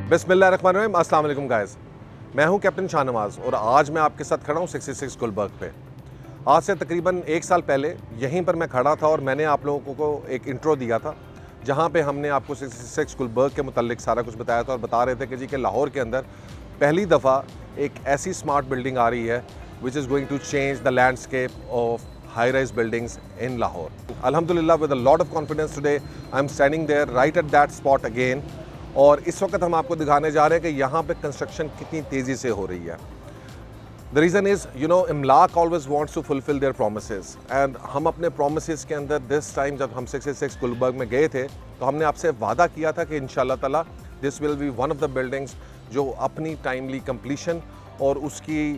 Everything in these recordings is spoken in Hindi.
बिस्मिल्लाहिर्रहमानिर्रहीम, अस्सलाम वालेकुम गाइस। मैं हूं कैप्टन शाहनवाज और आज मैं आपके साथ खड़ा हूं 66 गुलबर्ग पे। आज से तकरीबन 1 साल पहले यहीं पर मैं खड़ा था और मैंने आप लोगों को एक इंट्रो दिया था जहां पे हमने आपको 66 गुलबर्ग के मुतालिक सारा कुछ बताया था और बता रहे थे कि जी के लाहौर के अंदर पहली दफ़ा एक ऐसी स्मार्ट बिल्डिंग आ रही है which is going to change the landscape of high rise buildings in Lahore. अल्हम्दुलिल्लाह with a lot of confidence today I am standing there right at that spot again. और इस वक्त हम आपको दिखाने जा रहे हैं कि यहाँ पे कंस्ट्रक्शन कितनी तेज़ी से हो रही है। The reason is Imlaak always wants to fulfil their promises and हम अपने प्रोमिसेस के अंदर दिस टाइम जब हम 66 गुलबर्ग में गए थे तो हमने आपसे वादा किया था कि इंशाल्लाह ताला this will be one of the buildings जो अपनी टाइमली कंप्लीशन और उसकी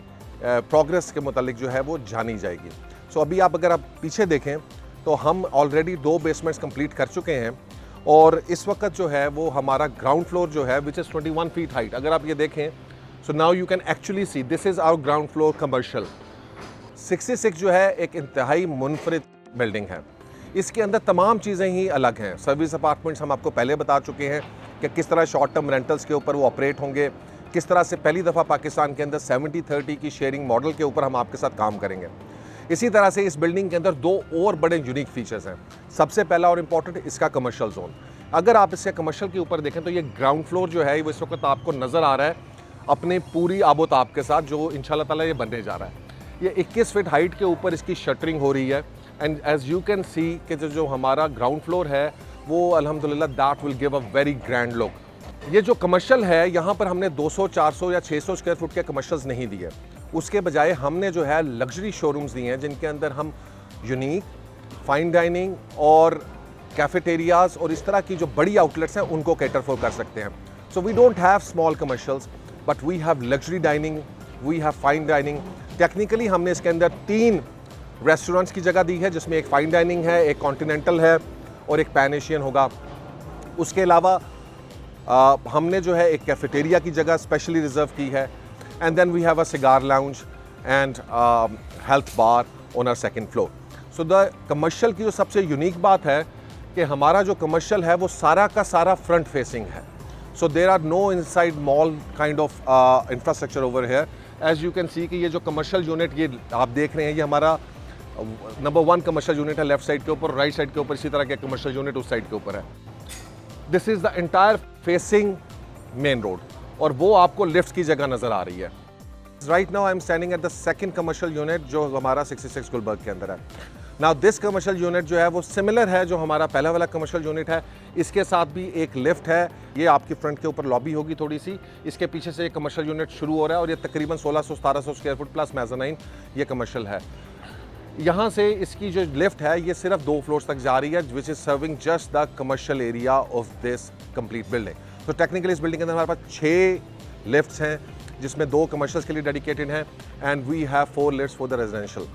प्रोग्रेस के मुतालिक जो है वो जानी जाएगी। सो अभी अगर आप पीछे देखें तो हम ऑलरेडी 2 बेसमेंट्स कंप्लीट कर चुके हैं और इस वक्त जो है वो हमारा ग्राउंड फ्लोर जो है विच इज़ 21 फीट हाइट। अगर आप ये देखें so now you can actually see this is our ground floor commercial. 66 जो है एक इंतहाई मुनफरिद बिल्डिंग है। इसके अंदर तमाम चीज़ें ही अलग हैं। सर्विस अपार्टमेंट्स हम आपको पहले बता चुके हैं कि किस तरह शॉर्ट टर्म रेंटल्स के ऊपर वो ऑपरेट होंगे, किस तरह से पहली दफ़ा पाकिस्तान के अंदर 70-30 की शेयरिंग मॉडल के ऊपर हम आपके साथ काम करेंगे। इसी तरह से इस बिल्डिंग के अंदर 2 और बड़े यूनिक फीचर्स हैं। सबसे पहला और इम्पॉर्टेंट इसका कमर्शियल जोन। अगर आप इसके कमर्शियल के ऊपर देखें तो ये ग्राउंड फ्लोर जो है वो इस वक्त आपको नज़र आ रहा है अपने पूरी आबोताब के साथ जो इंशाल्लाह ताला ये बनने जा रहा है। ये 21 फीट हाइट के ऊपर इसकी शटरिंग हो रही है and as you can see कि जो हमारा ग्राउंड फ्लोर है वो अल्हम्दुलिल्लाह that will give a very grand look. ये जो कमर्शियल है यहाँ पर हमने 200, 400 या 600 स्क्वायर फुट के कमर्शियल्स नहीं दिए। उसके बजाय हमने जो है लग्जरी शोरूम्स दिए हैं जिनके अंदर हम यूनिक फाइन डाइनिंग और कैफेटेरियाज और इस तरह की जो बड़ी आउटलेट्स हैं उनको कैटर फॉर कर सकते हैं। So we don't have small commercials but we have luxury dining, we have fine dining. Technically हमने इसके अंदर 3 रेस्टोरेंट्स की जगह दी है जिसमें एक फाइन डाइनिंग है, एक कॉन्टिनेंटल है और एक पैन एशियन होगा। उसके अलावा हमने जो है एक कैफेटेरिया की जगह स्पेशली रिजर्व की है and then we have a cigar lounge and health bar on our second floor. So the commercial की जो सबसे यूनिक बात है कि हमारा जो कमर्शियल है वो सारा का सारा फ्रंट फेसिंग है। So there are no inside mall kind of infrastructure over here. As you can see कि ये जो कमर्शियल यूनिट ये आप देख रहे हैं ये हमारा नंबर 1 कमर्शियल यूनिट है लेफ्ट साइड के ऊपर, राइट साइड के ऊपर इसी तरह के कमर्शियल यूनिट उस साइड के ऊपर है। This is the entire facing main road और वो आपको लिफ्ट की जगह नज़र आ रही है। Right now I am standing at the second commercial unit जो हमारा 66 गुलबर्ग के अंदर है। नाउ दिस कमर्शियल यूनिट जो है वो सिमिलर है जो हमारा पहला वाला कमर्शियल यूनिट है। इसके साथ भी एक लिफ्ट है। ये आपकी फ्रंट के ऊपर लॉबी होगी थोड़ी सी। इसके पीछे से एक कमर्शियल यूनिट शुरू हो रहा है और ये तकरीबन 1600-1700 स्क्वायर फुट प्लस मेज़ानाइन ये कमर्शियल है। यहाँ से इसकी जो लिफ्ट है ये सिर्फ 2 फ्लोर्स तक जा रही है which is serving just the commercial area of this complete building. तो टेक्निकली इस बिल्डिंग के अंदर हमारे पास 6 लिफ्ट्स हैं जिसमें 2 कमर्शियल्स के लिए डेडिकेटेड हैं and we have 4 lifts for the residential.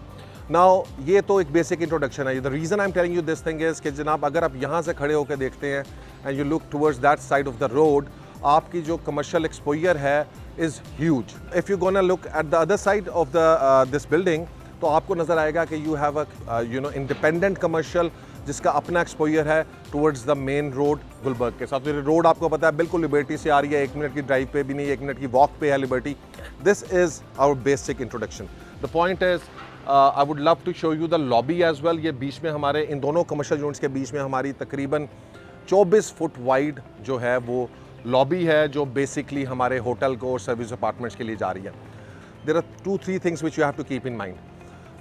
Now ये तो एक बेसिक इंट्रोडक्शन है। The reason I am telling you this thing is कि जनाब अगर आप यहाँ से खड़े होकर देखते हैं and you look towards that side of the road आपकी जो कमर्शियल एक्सपोजर है is huge. If you gonna look at the other side of the this building तो आपको नज़र आएगा कि you have a independent commercial जिसका अपना एक्सपोजर है towards the main road Gulberg के साथ। तो रोड आपको पता है बिल्कुल लिबर्टी से आ रही है, 1 मिनट की ड्राइव पे भी नहीं, 1 मिनट की वॉक पे है Liberty. This is our basic introduction. The point is I would love to show you the lobby as well. ये बीच में हमारे इन दोनों कमर्शियल यूनिट्स के बीच में हमारी तकरीबन 24 फुट वाइड जो है वो लॉबी है जो बेसिकली हमारे होटल को और सर्विस अपार्टमेंट्स के लिए जा रही है। There are 2-3 things which you have to keep in mind.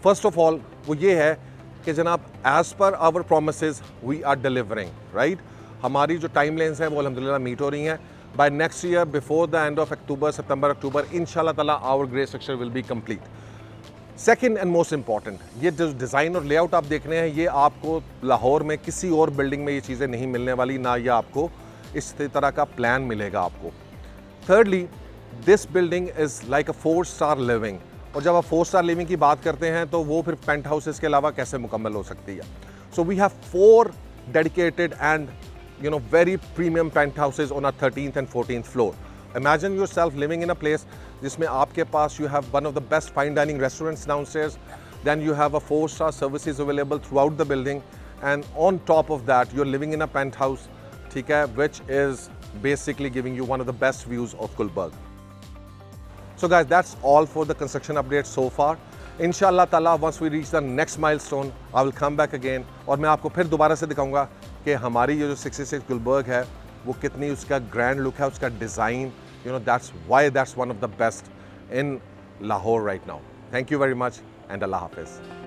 First of all वो ये है कि जनाब as per our promises we are delivering right. हमारी जो टाइम लाइन्स हैं वो अल्हम्दुलिल्लाह मीट हो रही हैं। By next year before the end of October, September, October इंशाल्लाह ताला our grey structure will be complete. Second and most important, ये जो डिज़ाइन और लेआउट आप देख रहे हैं ये आपको लाहौर में किसी और बिल्डिंग में ये चीज़ें नहीं मिलने वाली, ना ये आपको इस तरह का प्लान मिलेगा आपको। Thirdly this building is like a 4 star living और जब आप 4 स्टार लिविंग की बात करते हैं तो वो फिर पेंट हाउसेस के अलावा कैसे मुकम्मल हो सकती है। So we have 4 dedicated and very premium penthouses on our 13th and 14th floor. Imagine yourself living in a place जिसमें आपके पास you have one of the best fine dining restaurants downstairs, then you have a 4-star services available throughout the building, and on top of that you're living in a penthouse, ठीक है, which is basically giving you one of the best views of Gulbarg. So guys, that's all for the construction update so far. Inshallah Taala, once we reach the next milestone, I will come back again और मैं आपको फिर दोबारा से दिखाऊंगा कि हमारी ये जो 66 गुलबर्ग है वो कितनी उसका ग्रैंड लुक है, उसका design, you know, that's why that's one of the best in Lahore right now. Thank you very much and Allah Hafiz.